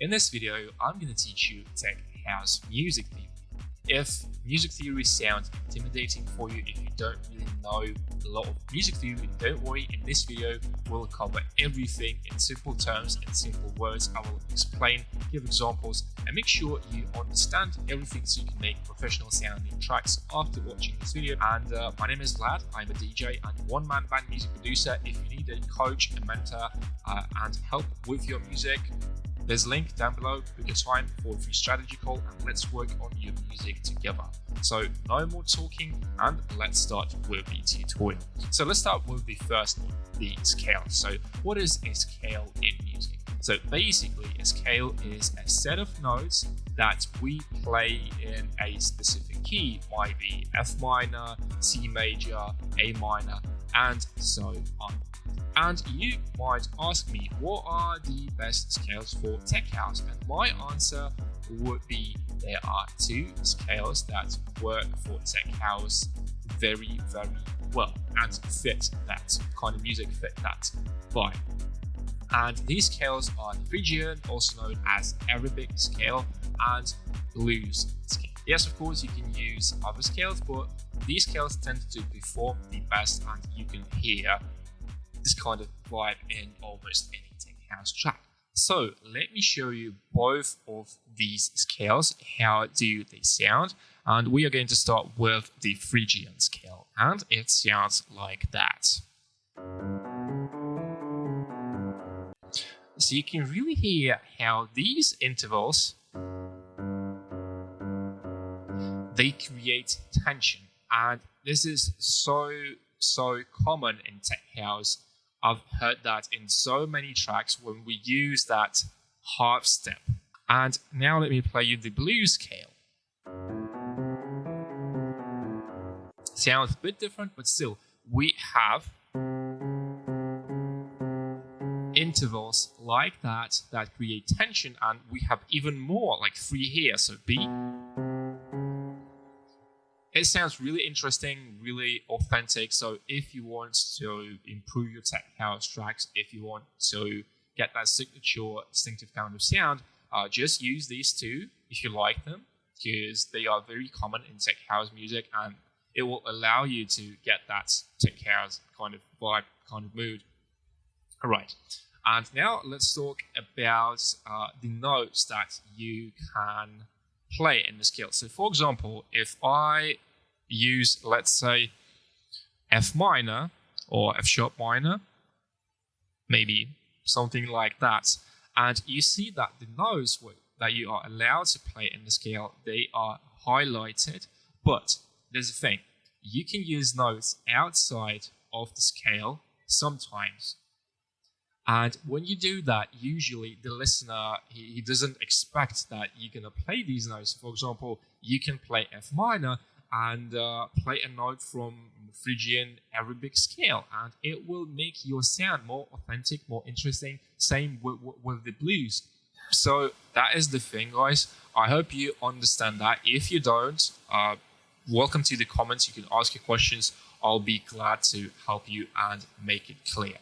In this video, I'm going to teach you tech house music theory. If music theory sounds intimidating for you, if you don't really know a lot of music theory, don't worry. In this video, we'll cover everything in simple terms, in simple words. I will explain, give examples, and make sure you understand everything so you can make professional sounding tracks after watching this video. And my name is Vlad. I'm a DJ and one-man band music producer. If you need a coach, a mentor, and help with your music, there's a link down below. Book a time for a free strategy call and let's work on your music together. So no more talking and let's start with the tutorial. So let's start with the first one, the scale. So what is a scale in music? So basically a scale is a set of notes that we play in a specific key, might be F minor, C major, A minor, and so on. And you might ask me, what are the best scales for tech house? And my answer would be there are two scales that work for tech house very, very well and fit that kind of music, fit that vibe. And these scales are the Phrygian, also known as Arabic scale, and blues scale. Yes, of course, you can use other scales, but these scales tend to perform the best, and you can hear this kind of vibe in almost any tech house track. So let me show you both of these scales. How do they sound? And we are going to start with the Phrygian scale, and it sounds like that. So you can really hear how these intervals, they create tension, and this is so common in tech house. I've heard that in so many tracks when we use that half step. And now let me play you the blues scale. Sounds a bit different, but still, we have intervals like that that create tension, and we have even more, like 3 here. So B. It sounds really interesting, really authentic. So if you want to improve your tech house tracks, if you want to get that signature, distinctive kind of sound, just use these two if you like them, because they are very common in tech house music, and it will allow you to get that tech house kind of vibe, kind of mood. All right. And now let's talk about the notes that you can play in the scale. So for example, if I use, let's say, F minor or F sharp minor, maybe something like that, and you see that the notes that you are allowed to play in the scale, they are highlighted, but there's a thing, you can use notes outside of the scale sometimes. And when you do that, usually the listener, he doesn't expect that you're going to play these notes. For example, you can play F minor and play a note from Phrygian Arabic scale, and it will make your sound more authentic, more interesting. Same with the blues. So that is the thing, guys. I hope you understand that. If you don't, welcome to the comments. You can ask your questions. I'll be glad to help you and make it clear.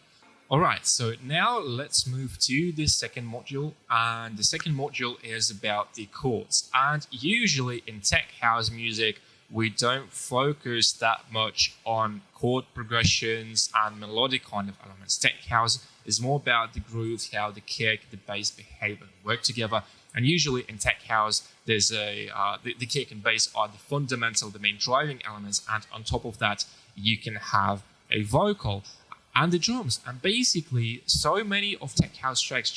Alright, so now let's move to the second module, and the second module is about the chords. And usually in tech house music, we don't focus that much on chord progressions and melodic kind of elements. Tech house is more about the groove, how the kick, the bass behave and work together. And usually in tech house, there's the kick and bass are the fundamental, the main driving elements, and on top of that, you can have a vocal and the drums. And basically, so many of tech house tracks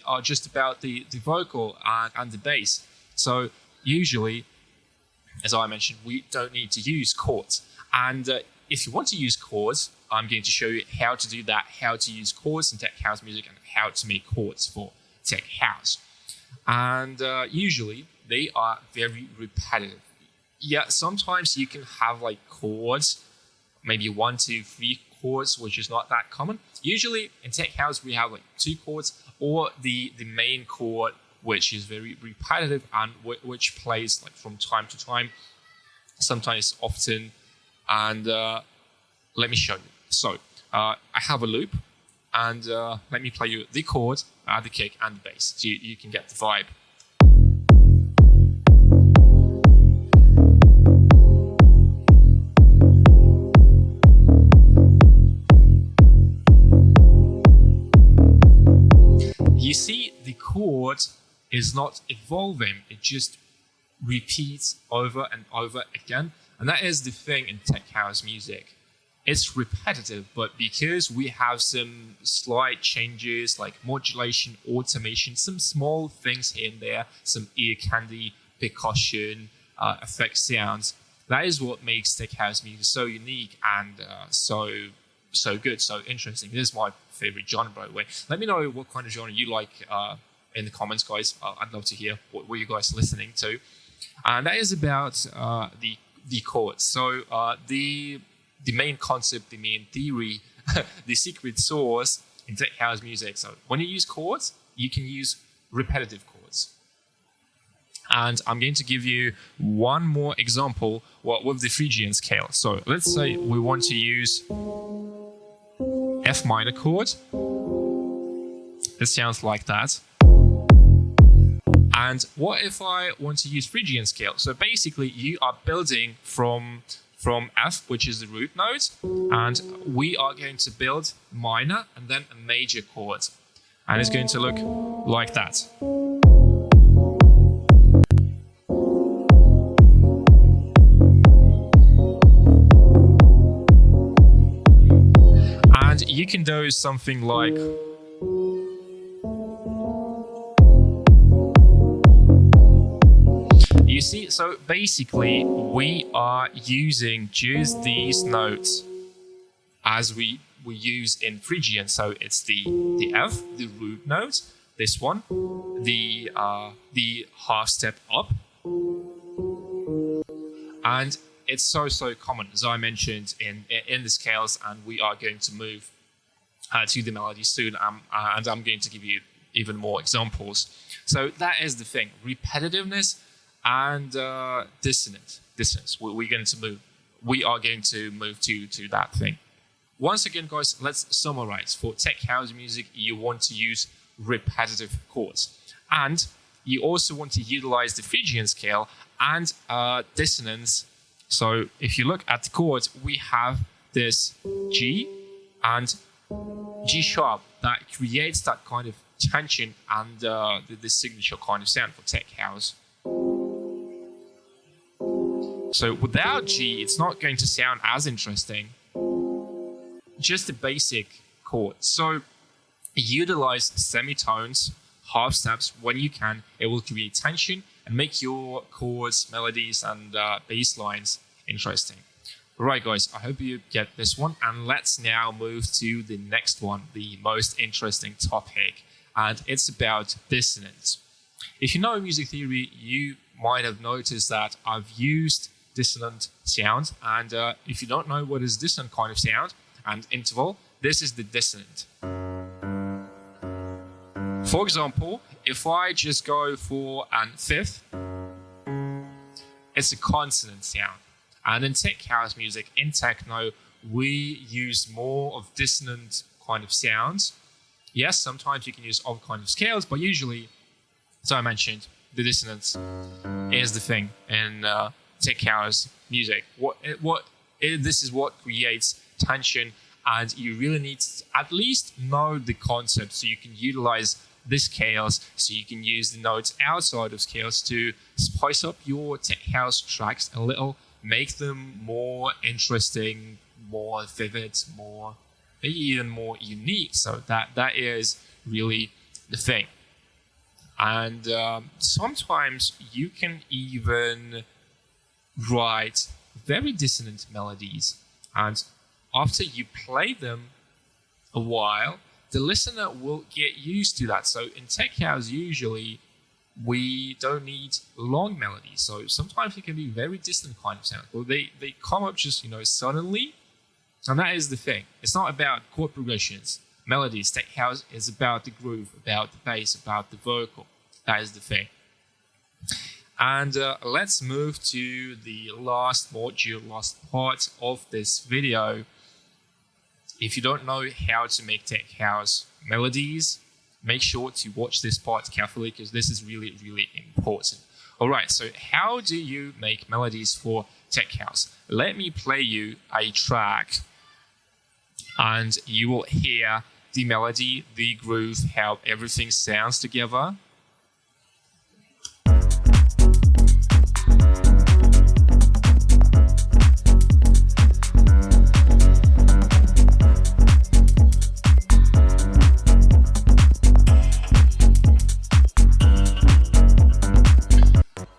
are just about the vocal and the bass. So usually, as I mentioned, we don't need to use chords. And if you want to use chords, I'm going to show you how to do that, how to use chords in tech house music, and how to make chords for tech house. And usually, they are very repetitive. Yeah, sometimes you can have like chords, maybe 1, 2, 3 chords, which is not that common. Usually in tech house we have like 2 chords, or the main chord, which is very repetitive and which plays like from time to time, sometimes often. And let me show you. So I have a loop, and let me play you the chord the kick and the bass, so you can get the vibe. You see, the chord is not evolving, it just repeats over and over again. And that is the thing in tech house music. It's repetitive, but because we have some slight changes like modulation, automation, some small things here and there, some ear candy, percussion, effect sounds, that is what makes tech house music so unique and so good, so interesting. This is my favorite genre, by the way. Let me know what kind of genre you like in the comments, guys. I'd love to hear what you guys are listening to. And that is about the chords. So the main concept, the main theory, the secret sauce in tech house music. So when you use chords, you can use repetitive chords. And I'm going to give you one more example with the Phrygian scale. So let's say we want to use F minor chord. It sounds like that. And what if I want to use Phrygian scale? So basically you are building from F, which is the root note, and we are going to build minor and then a major chord. And it's going to look like that. And you can do something like you see, so basically we are using just these notes as we use in Phrygian. So it's the F, the root note, this one, the half step up, and it's so common, as I mentioned, in the scales, and we are going to move to the melody soon, and I'm going to give you even more examples. So that is the thing, repetitiveness and dissonance. We are going to move to that thing. Once again, guys, let's summarize. For tech house music, you want to use repetitive chords, and you also want to utilize the Phrygian scale and dissonance. So if you look at the chords, we have this G and G sharp that creates that kind of tension and the signature kind of sound for tech house. So without G, it's not going to sound as interesting. Just the basic chords. So utilize semitones, half steps when you can. It will create tension and make your chords, melodies, and bass lines interesting. Alright, guys, I hope you get this one. And let's now move to the next one, the most interesting topic. And it's about dissonance. If you know music theory, you might have noticed that I've used dissonant sound. And if you don't know what is dissonant kind of sound and interval, this is the dissonant. For example, if I just go for an fifth, it's a consonant sound. And in tech house music, in techno, we use more of dissonant kind of sounds. Yes, sometimes you can use other kind of scales, but usually, as I mentioned, the dissonance is the thing in tech house music. This is what creates tension, and you really need to at least know the concept so you can utilize the scales, so you can use the notes outside of scales to spice up your tech house tracks a little, make them more interesting, more vivid, maybe even more unique. So that is really the thing. And sometimes you can even write very dissonant melodies, and after you play them a while, the listener will get used to that. So in tech house, usually we don't need long melodies. So sometimes it can be very distant kind of sound. Well, they come up just, suddenly. And that is the thing. It's not about chord progressions. Melodies, tech house is about the groove, about the bass, about the vocal. That is the thing. And let's move to the last module, last part of this video. If you don't know how to make tech house melodies, make sure to watch this part carefully because this is really, really important. All right, so how do you make melodies for tech house? Let me play you a track and you will hear the melody, the groove, how everything sounds together.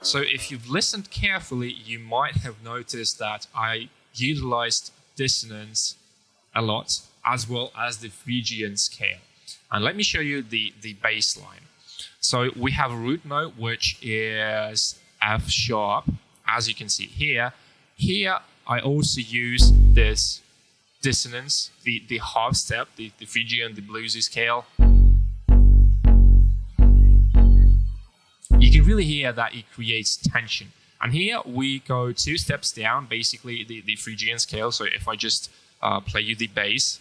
So if you've listened carefully, you might have noticed that I utilized dissonance a lot, as well as the Phrygian scale. And let me show you the bass line. So we have a root note, which is F sharp, as you can see here. Here, I also use this dissonance, the half step, the Phrygian, the bluesy scale. You can really hear that it creates tension. And here we go 2 steps down, basically the Phrygian scale. So if I just play you the bass.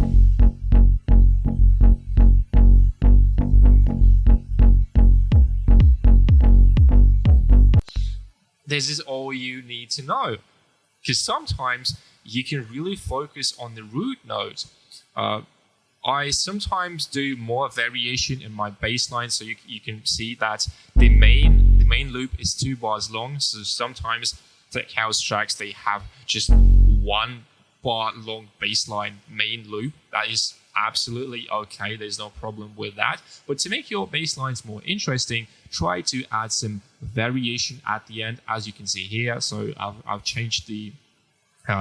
This is all you need to know. Because sometimes you can really focus on the root note. I sometimes do more variation in my bass line, so you can see that the main loop is 2 bars long. So sometimes tech house tracks, they have just 1 bar long bass line main loop. That is absolutely okay. There's no problem with that. But to make your bass lines more interesting, try to add some variation at the end, as you can see here. So I've changed the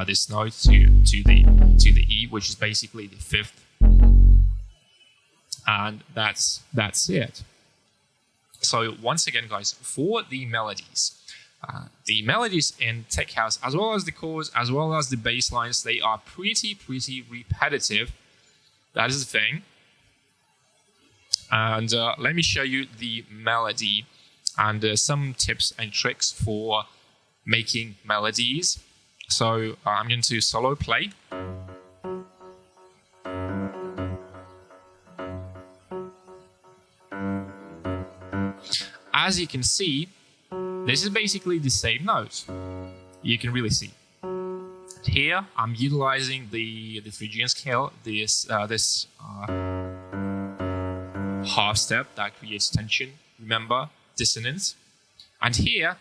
this note to the E, which is basically the 5th. And that's it. So once again, guys, for the melodies in tech house, as well as the chords, as well as the bass lines, they are pretty repetitive. That is the thing. And let me show you the melody and some tips and tricks for making melodies. So I'm going to solo play. As you can see, this is basically the same note. You can really see. Here, I'm utilizing the Phrygian scale, this half step that creates tension. Remember, dissonance. And here,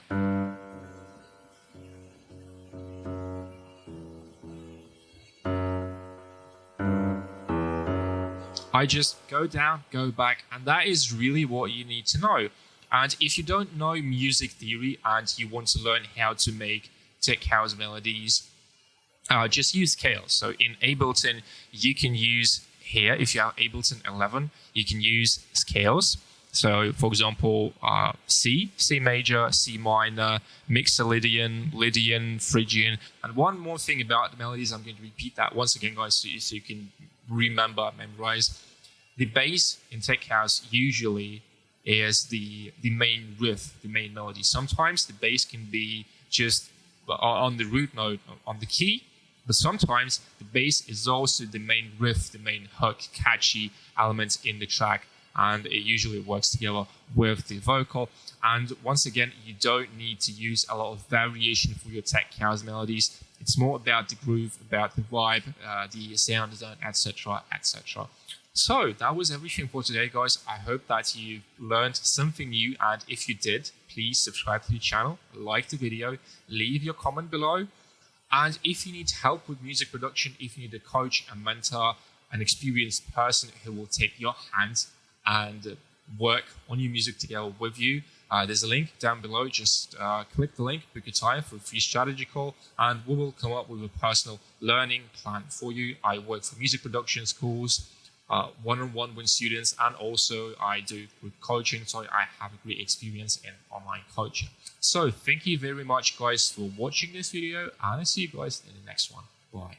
I just go down, go back, and that is really what you need to know. And if you don't know music theory and you want to learn how to make tech house melodies, just use scales. So in Ableton, you can use here, if you have Ableton 11, you can use scales. So for example, C major, C minor, Mixolydian, Lydian, Phrygian. And one more thing about the melodies, I'm going to repeat that once again, guys, so you can memorize. The bass in tech house usually is the main riff, the main melody. Sometimes the bass can be just on the root note, on the key, but sometimes the bass is also the main riff, the main hook, catchy element in the track, and it usually works together with the vocal. And once again, you don't need to use a lot of variation for your tech house melodies. It's more about the groove, about the vibe, the sound design, etc., etc. So that was everything for today, guys. I hope that you learned something new, and if you did, please subscribe to the channel, like the video, leave your comment below. And if you need help with music production, if you need a coach, a mentor, an experienced person who will take your hand and work on your music together with you, there's a link down below. Just click the link, book a time for a free strategy call, and we will come up with a personal learning plan for you. I work for music production schools, one-on-one with students, and also I do group coaching, so I have a great experience in online coaching. So thank you very much, guys, for watching this video, and I'll see you guys in the next one. Bye.